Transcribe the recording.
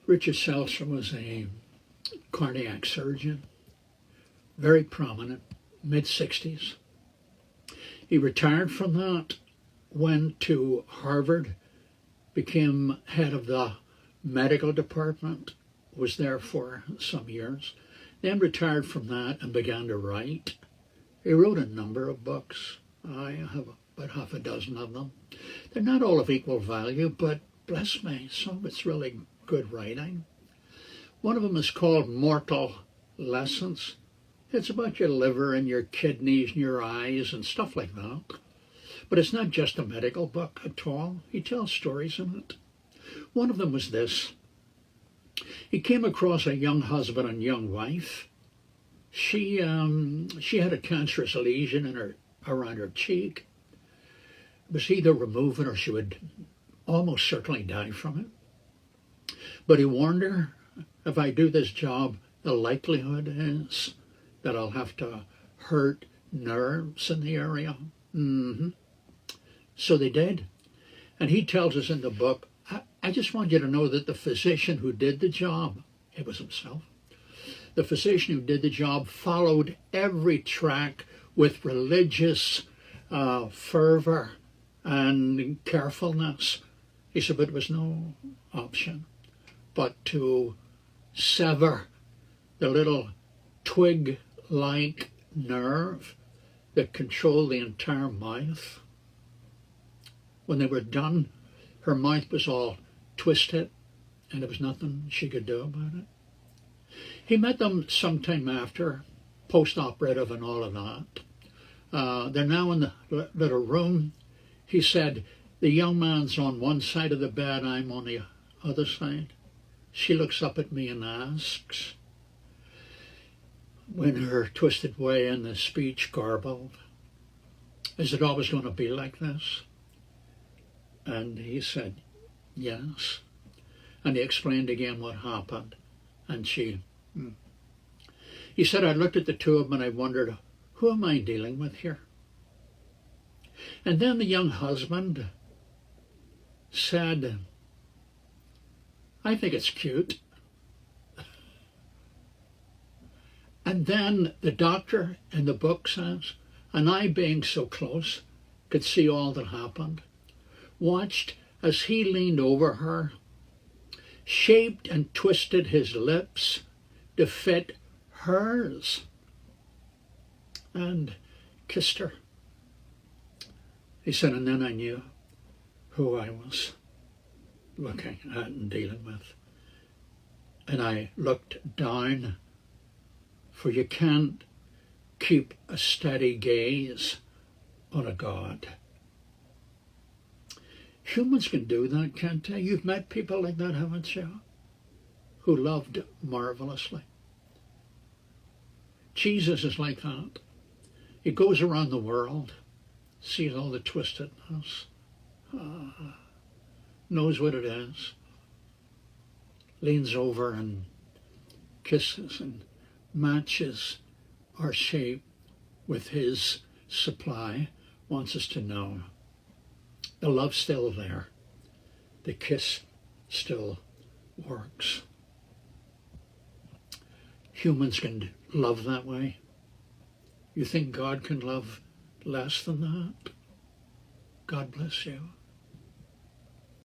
Richard Selzer was a cardiac surgeon, very prominent, mid-60s. He retired from that, went to Harvard, became head of the medical department, was there for some years, then retired from that and began to write. He wrote a number of books. I have about half a dozen of them. They're not all of equal value, but bless me, some of it's really good writing. One of them is called Mortal Lessons. It's about your liver and your kidneys and your eyes and stuff like that. But it's not just a medical book at all. He tells stories in it. One of them was this. He came across a young husband and young wife. She had a cancerous lesion around her cheek. It was either removing or she would almost certainly die from it. But he warned her, if I do this job, the likelihood is that I'll have to hurt nerves in the area. So they did. And he tells us in the book, I just want you to know that the physician who did the job, it was himself, the physician who did the job followed every track with religious fervor and carefulness. He said, but there was no option but to sever the little twig-like nerve that controlled the entire mouth. When they were done, her mouth was all twisted, and there was nothing she could do about it. He met them sometime after, post-operative and all of that. They're now in the little room. He said, the young man's on one side of the bed, I'm on the other side. She looks up at me and asks, when her twisted way and the speech garbled, is it always going to be like this? And he said, yes. And he explained again what happened. And he said, I looked at the two of them and I wondered, who am I dealing with here? And then the young husband said, I think it's cute. And then the doctor in the book says, and I, being so close, could see all that happened, watched as he leaned over her, shaped and twisted his lips to fit hers, and kissed her. He said, and then I knew who I was looking at and dealing with. And I looked down, for you can't keep a steady gaze on a God. Humans can do that, can't they? You've met people like that, haven't you? Who loved marvelously. Jesus is like that. He goes around the world, sees all the twistedness, knows what it is, leans over and kisses and matches our shape with his supply, wants us to know the love's still there, the kiss still works. Humans can love that way. You think God can love less than that? God bless you.